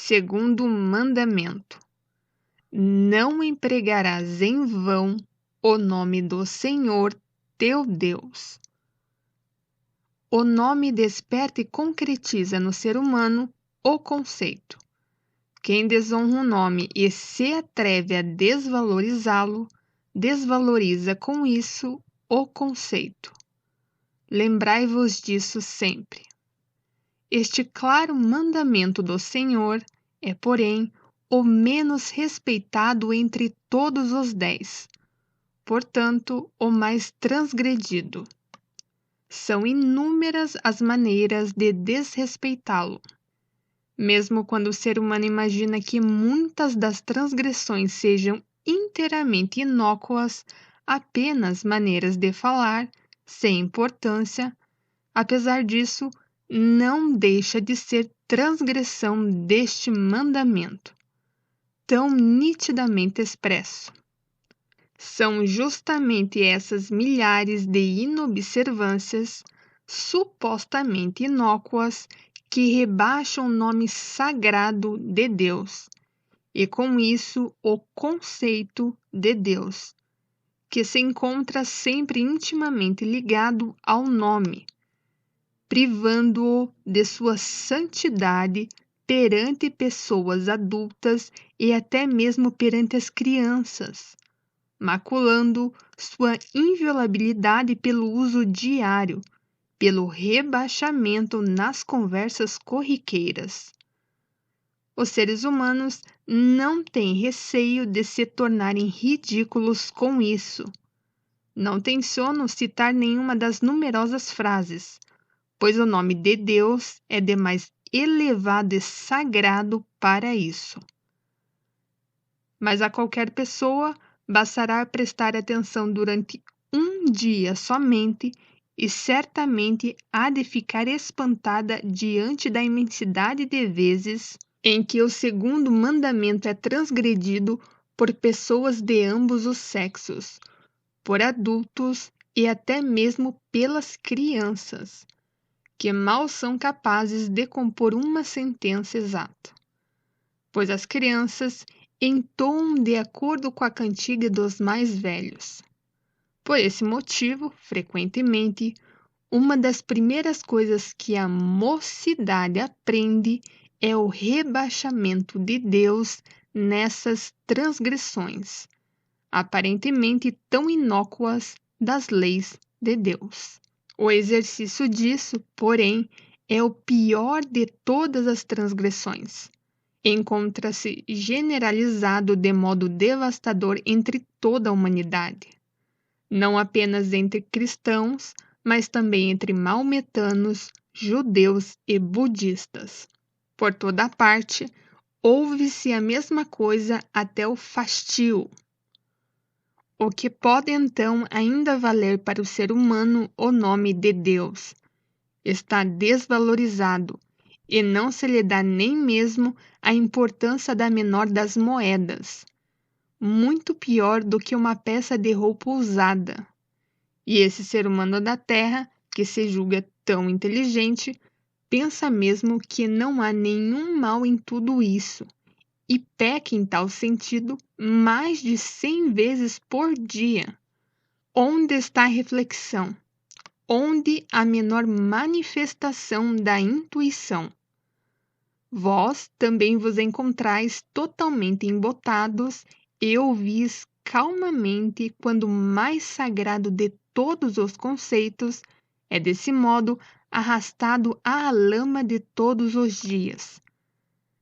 Segundo mandamento: não empregarás em vão o nome do Senhor teu Deus. O nome desperta e concretiza no ser humano o conceito. Quem desonra o nome e se atreve a desvalorizá-lo, desvaloriza com isso o conceito. Lembrai-vos disso sempre. Este claro mandamento do Senhor é, porém, o menos respeitado entre todos os 10, portanto, o mais transgredido. São inúmeras as maneiras de desrespeitá-lo. Mesmo quando o ser humano imagina que muitas das transgressões sejam inteiramente inócuas, apenas maneiras de falar, sem importância, apesar disso, não deixa de ser transgressão deste mandamento, tão nitidamente expresso. São justamente essas milhares de inobservâncias, supostamente inócuas, que rebaixam o nome sagrado de Deus, e com isso o conceito de Deus, que se encontra sempre intimamente ligado ao nome, privando-o de sua santidade perante pessoas adultas e até mesmo perante as crianças, maculando sua inviolabilidade pelo uso diário, pelo rebaixamento nas conversas corriqueiras. Os seres humanos não têm receio de se tornarem ridículos com isso. Não tenciono citar nenhuma das numerosas frases, pois o nome de Deus é demais elevado e sagrado para isso. Mas a qualquer pessoa bastará prestar atenção durante um dia somente e certamente há de ficar espantada diante da imensidade de vezes em que o segundo mandamento é transgredido por pessoas de ambos os sexos, por adultos e até mesmo pelas crianças, que mal são capazes de compor uma sentença exata, pois as crianças entoam de acordo com a cantiga dos mais velhos. Por esse motivo, frequentemente, uma das primeiras coisas que a mocidade aprende é o rebaixamento de Deus nessas transgressões, aparentemente tão inócuas das leis de Deus. O exercício disso, porém, é o pior de todas as transgressões. Encontra-se generalizado de modo devastador entre toda a humanidade, não apenas entre cristãos, mas também entre maometanos, judeus e budistas. Por toda parte, ouve-se a mesma coisa até o fastio. O que pode então ainda valer para o ser humano o nome de Deus está desvalorizado e não se lhe dá nem mesmo a importância da menor das moedas, muito pior do que uma peça de roupa usada. E esse ser humano da Terra, que se julga tão inteligente, pensa mesmo que não há nenhum mal em tudo isso, e peca em tal sentido mais de 100 vezes por dia. Onde está a reflexão? Onde a menor manifestação da intuição? Vós também vos encontrais totalmente embotados e ouvis calmamente quando o mais sagrado de todos os conceitos é desse modo arrastado à lama de todos os dias.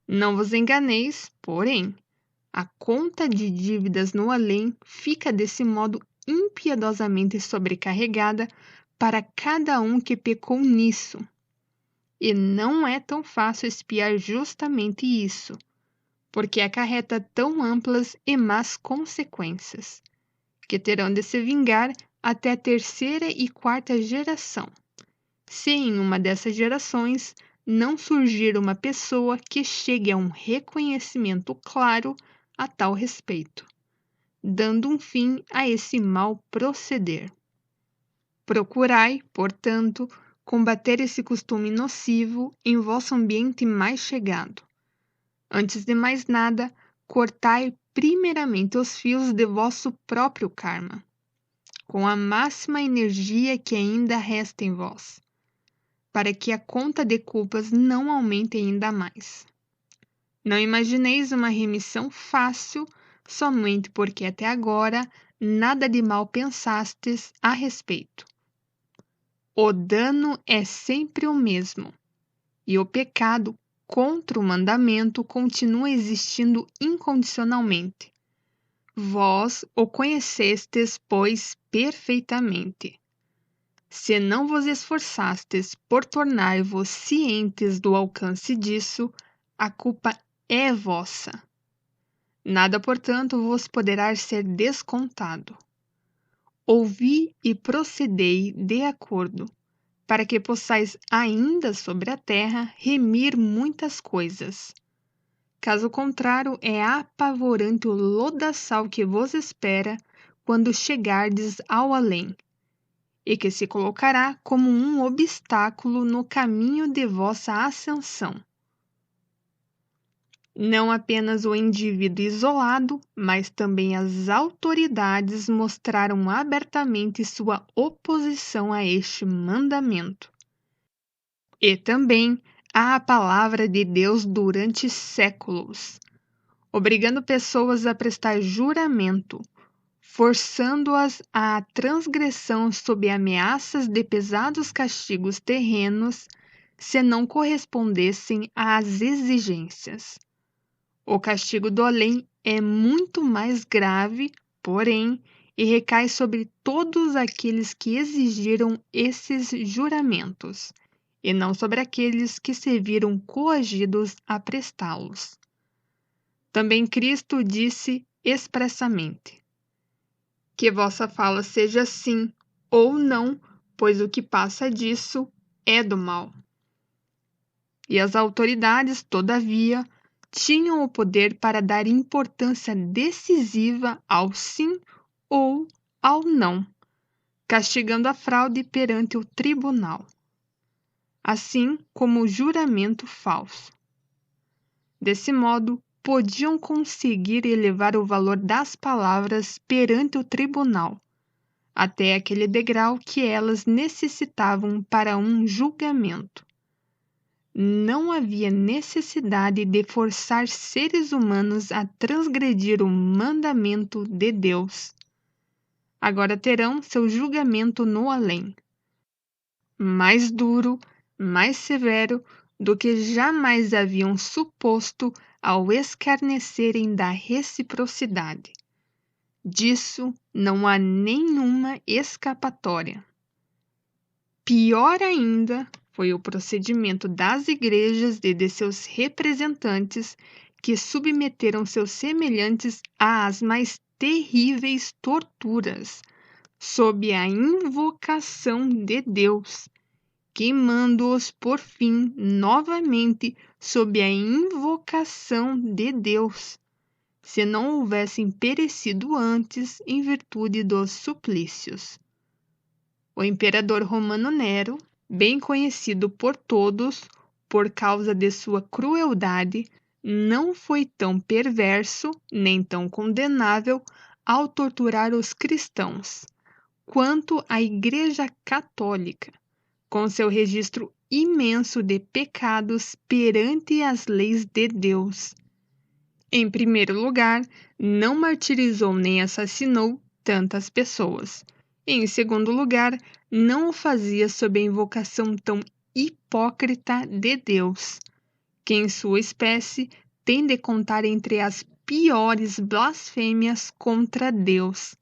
Não vos enganeis, porém, a conta de dívidas no além fica desse modo impiedosamente sobrecarregada para cada um que pecou nisso. E não é tão fácil espiar justamente isso, porque acarreta tão amplas e más consequências, que terão de se vingar até a terceira e quarta geração, se em uma dessas gerações não surgir uma pessoa que chegue a um reconhecimento claro a tal respeito, dando um fim a esse mau proceder. Procurai, portanto, combater esse costume nocivo em vosso ambiente mais chegado, Antes de mais nada, cortai primeiramente os fios de vosso próprio karma, com a máxima energia que ainda resta em vós, para que a conta de culpas não aumente ainda mais. Não imagineis uma remissão fácil somente porque até agora nada de mal pensastes a respeito. O dano é sempre o mesmo, e o pecado contra o mandamento continua existindo incondicionalmente. Vós o conhecestes, pois, perfeitamente. Se não vos esforçastes por tornar-vos cientes do alcance disso, a culpa é vossa. Nada, portanto, vos poderá ser descontado. Ouvi e procedei de acordo, para que possais ainda sobre a terra remir muitas coisas. Caso contrário, é apavorante o lodaçal que vos espera quando chegardes ao além, e que se colocará como um obstáculo no caminho de vossa ascensão. Não apenas o indivíduo isolado, mas também as autoridades mostraram abertamente sua oposição a este mandamento. E também à palavra de Deus durante séculos, obrigando pessoas a prestar juramento, forçando-as à transgressão sob ameaças de pesados castigos terrenos se não correspondessem às exigências. O castigo do além é muito mais grave, porém, e recai sobre todos aqueles que exigiram esses juramentos, e não sobre aqueles que se viram coagidos a prestá-los. Também Cristo disse expressamente: que vossa fala seja sim ou não, pois o que passa disso é do mal. E as autoridades, todavia, tinham o poder para dar importância decisiva ao sim ou ao não, castigando a fraude perante o tribunal, assim como o juramento falso. Desse modo, podiam conseguir elevar o valor das palavras perante o tribunal, até aquele degrau que elas necessitavam para um julgamento. Não havia necessidade de forçar seres humanos a transgredir o mandamento de Deus. Agora terão seu julgamento no além, mais duro, mais severo do que jamais haviam suposto ao escarnecerem da reciprocidade. Disso não há nenhuma escapatória. Pior ainda foi o procedimento das igrejas e de seus representantes, que submeteram seus semelhantes às mais terríveis torturas, sob a invocação de Deus, queimando-os por fim novamente sob a invocação de Deus, se não houvessem perecido antes em virtude dos suplícios. O imperador romano Nero, bem conhecido por todos por causa de sua crueldade, não foi tão perverso nem tão condenável ao torturar os cristãos, quanto a Igreja Católica, com seu registro imenso de pecados perante as leis de Deus. Em primeiro lugar, não martirizou nem assassinou tantas pessoas. Em segundo lugar, não o fazia sob a invocação tão hipócrita de Deus, que em sua espécie tem de contar entre as piores blasfêmias contra Deus,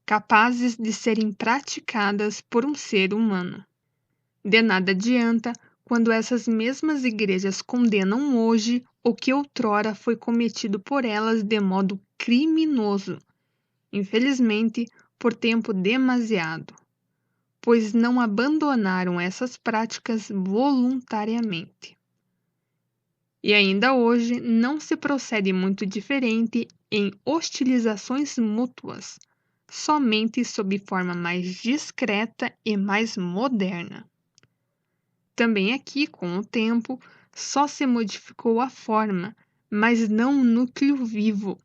capazes de serem praticadas por um ser humano. De nada adianta quando essas mesmas igrejas condenam hoje o que outrora foi cometido por elas de modo criminoso, infelizmente por tempo demasiado, pois não abandonaram essas práticas voluntariamente. E ainda hoje não se procede muito diferente em hostilizações mútuas, somente sob forma mais discreta e mais moderna. Também aqui, com o tempo, só se modificou a forma, mas não um núcleo vivo.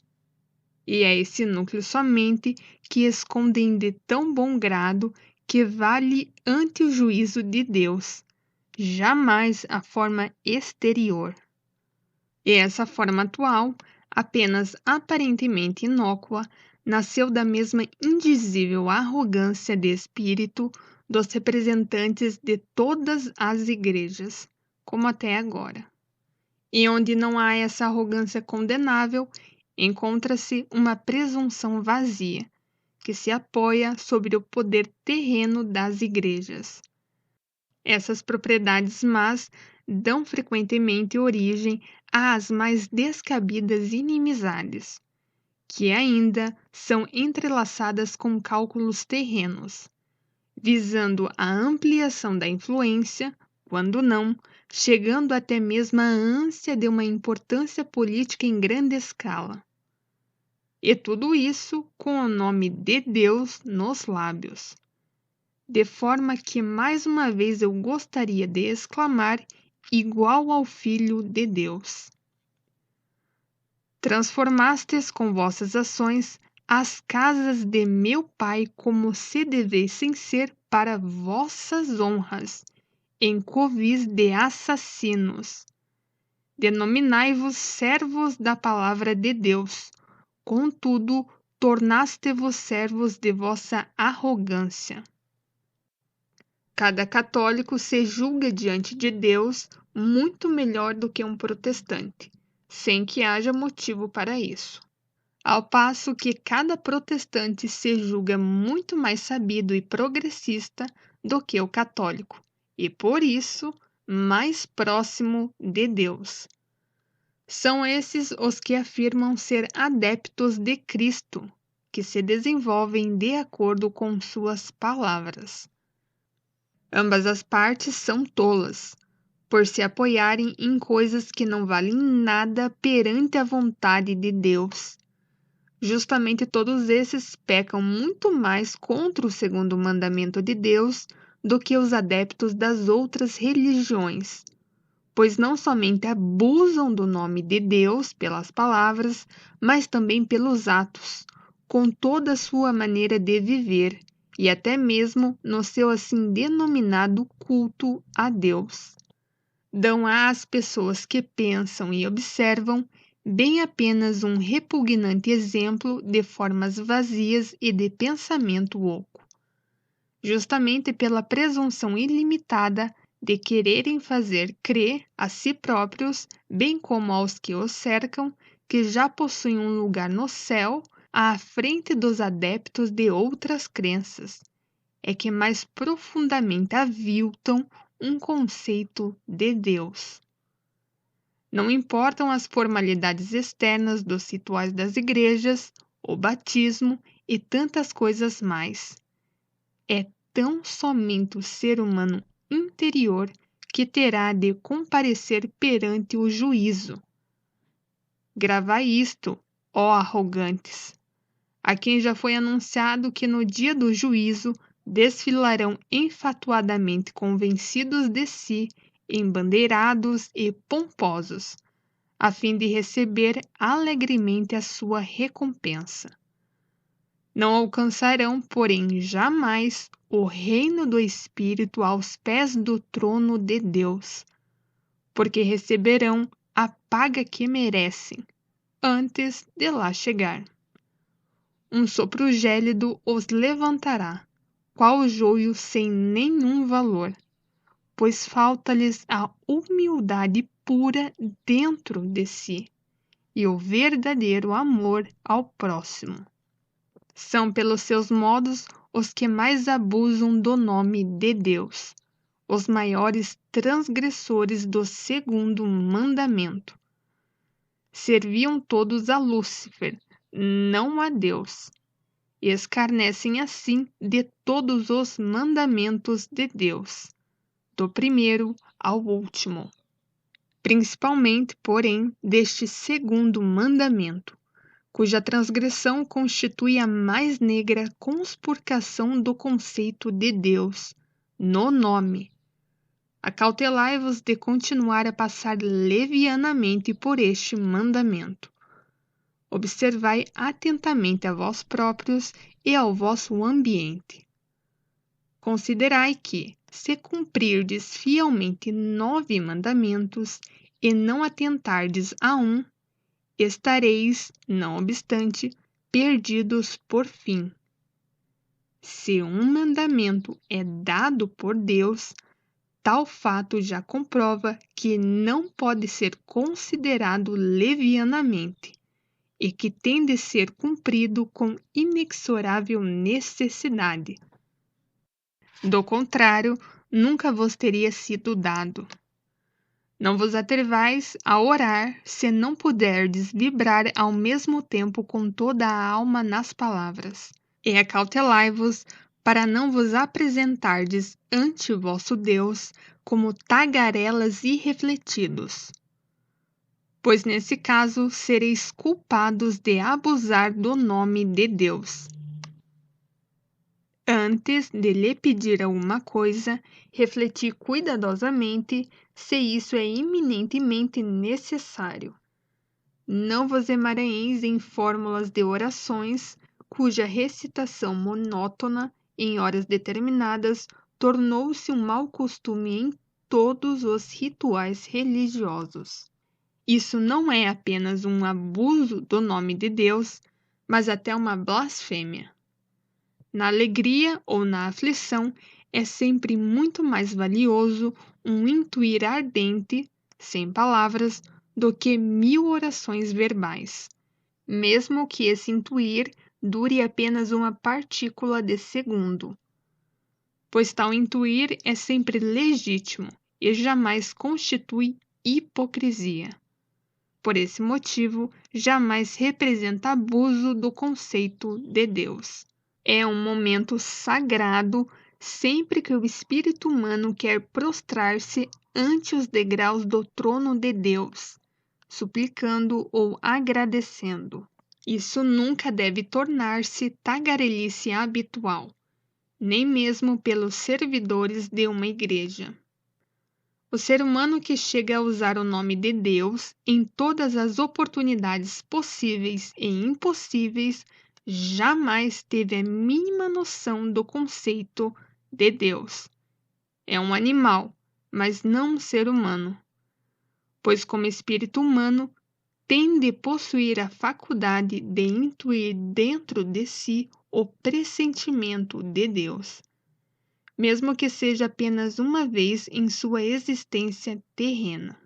E é esse núcleo somente que escondem de tão bom grado que vale ante o juízo de Deus, jamais a forma exterior. E essa forma atual, apenas aparentemente inócua, nasceu da mesma indizível arrogância de espírito dos representantes de todas as igrejas, como até agora. E onde não há essa arrogância condenável, encontra-se uma presunção vazia, que se apoia sobre o poder terreno das igrejas. Essas propriedades más dão frequentemente origem às mais descabidas inimizades, que ainda são entrelaçadas com cálculos terrenos, visando a ampliação da influência, quando não, chegando até mesmo à ânsia de uma importância política em grande escala. E tudo isso com o nome de Deus nos lábios. De forma que mais uma vez eu gostaria de exclamar, igual ao Filho de Deus. Transformastes com vossas ações as casas de meu Pai como se devessem ser para vossas honras, em covis de assassinos. Denominai-vos servos da palavra de Deus, contudo, tornaste-vos servos de vossa arrogância. Cada católico se julga diante de Deus muito melhor do que um protestante, sem que haja motivo para isso. Ao passo que cada protestante se julga muito mais sabido e progressista do que o católico, e por isso mais próximo de Deus. São esses os que afirmam ser adeptos de Cristo, que se desenvolvem de acordo com suas palavras. Ambas as partes são tolas, por se apoiarem em coisas que não valem nada perante a vontade de Deus. Justamente todos esses pecam muito mais contra o segundo mandamento de Deus do que os adeptos das outras religiões, pois não somente abusam do nome de Deus pelas palavras, mas também pelos atos, com toda a sua maneira de viver, e até mesmo no seu assim denominado culto a Deus. Dão às pessoas que pensam e observam bem apenas um repugnante exemplo de formas vazias e de pensamento oco, justamente pela presunção ilimitada de quererem fazer crer a si próprios, bem como aos que os cercam, que já possuem um lugar no céu à frente dos adeptos de outras crenças, é que mais profundamente aviltam um conceito de Deus. Não importam as formalidades externas dos rituais das igrejas, o batismo e tantas coisas mais. É tão somente o ser humano interior que terá de comparecer perante o juízo. Gravai isto, ó arrogantes, a quem já foi anunciado que no dia do juízo desfilarão enfatuadamente convencidos de si, embandeirados e pomposos, a fim de receber alegremente a sua recompensa. Não alcançarão, porém, jamais o reino do Espírito aos pés do trono de Deus, porque receberão a paga que merecem, antes de lá chegar. Um sopro gélido os levantará, qual joio sem nenhum valor, pois falta-lhes a humildade pura dentro de si e o verdadeiro amor ao próximo. São pelos seus modos os que mais abusam do nome de Deus, os maiores transgressores do segundo mandamento. Serviam todos a Lúcifer, não a Deus, e escarnecem assim de todos os mandamentos de Deus, do primeiro ao último. Principalmente, porém, deste segundo mandamento, cuja transgressão constitui a mais negra conspurcação do conceito de Deus, no nome, Acautelai-vos de continuar a passar levianamente por este mandamento. Observai atentamente a vós próprios e ao vosso ambiente. Considerai que, se cumprirdes fielmente 9 mandamentos e não atentardes a um, estareis, não obstante, perdidos por fim. Se um mandamento é dado por Deus, tal fato já comprova que não pode ser considerado levianamente e que tem de ser cumprido com inexorável necessidade. Do contrário, nunca vos teria sido dado. Não vos atrevais a orar se não puderdes vibrar ao mesmo tempo com toda a alma nas palavras. E acautelai-vos para não vos apresentardes ante vosso Deus como tagarelas irrefletidos, pois nesse caso sereis culpados de abusar do nome de Deus. Antes de lhe pedir alguma coisa, refleti cuidadosamente se isso é eminentemente necessário. Não vos emaranheis em fórmulas de orações, cuja recitação monótona, em horas determinadas, tornou-se um mau costume em todos os rituais religiosos. Isso não é apenas um abuso do nome de Deus, mas até uma blasfêmia. Na alegria ou na aflição, é sempre muito mais valioso um intuir ardente, sem palavras, do que 1000 orações verbais, mesmo que esse intuir dure apenas uma partícula de segundo, pois tal intuir é sempre legítimo e jamais constitui hipocrisia. Por esse motivo, jamais representa abuso do conceito de Deus. É um momento sagrado sempre que o espírito humano quer prostrar-se ante os degraus do trono de Deus, suplicando ou agradecendo. Isso nunca deve tornar-se tagarelice habitual, nem mesmo pelos servidores de uma igreja. O ser humano que chega a usar o nome de Deus em todas as oportunidades possíveis e impossíveis jamais teve a mínima noção do conceito de Deus. É um animal, mas não um ser humano, pois como espírito humano tem de possuir a faculdade de intuir dentro de si o pressentimento de Deus, mesmo que seja apenas uma vez em sua existência terrena.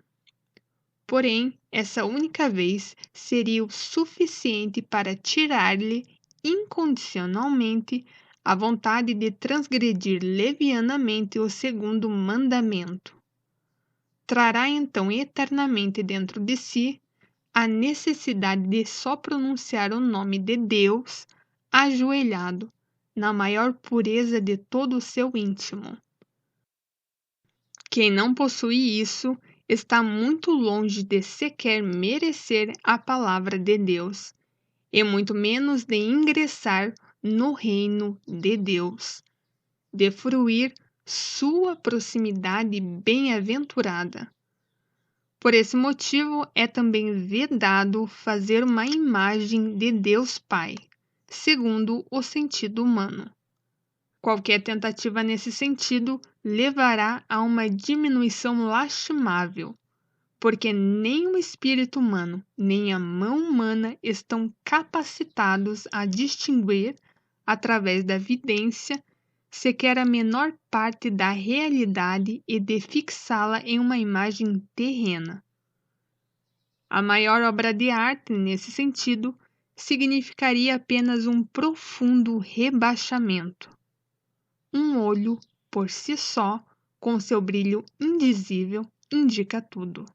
Porém, essa única vez seria o suficiente para tirar-lhe incondicionalmente a vontade de transgredir levianamente o segundo mandamento. Trará então eternamente dentro de si a necessidade de só pronunciar o nome de Deus ajoelhado, na maior pureza de todo o seu íntimo. Quem não possui isso está muito longe de sequer merecer a palavra de Deus, e muito menos de ingressar no reino de Deus, de fruir sua proximidade bem-aventurada. Por esse motivo, é também vedado fazer uma imagem de Deus Pai, segundo o sentido humano. Qualquer tentativa nesse sentido levará a uma diminuição lastimável, porque nem o espírito humano, nem a mão humana estão capacitados a distinguir, através da vidência, sequer a menor parte da realidade e de fixá-la em uma imagem terrena. A maior obra de arte, nesse sentido, significaria apenas um profundo rebaixamento. Um olho, por si só, com seu brilho indizível, indica tudo.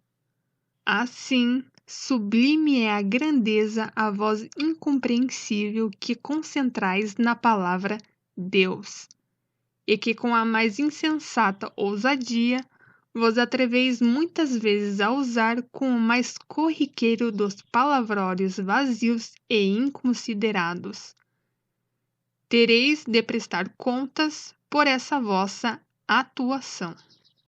Assim, sublime é a grandeza a vós incompreensível que concentrais na palavra Deus, e que com a mais insensata ousadia vos atreveis muitas vezes a usar com o mais corriqueiro dos palavrórios vazios e inconsiderados. Tereis de prestar contas por essa vossa atuação.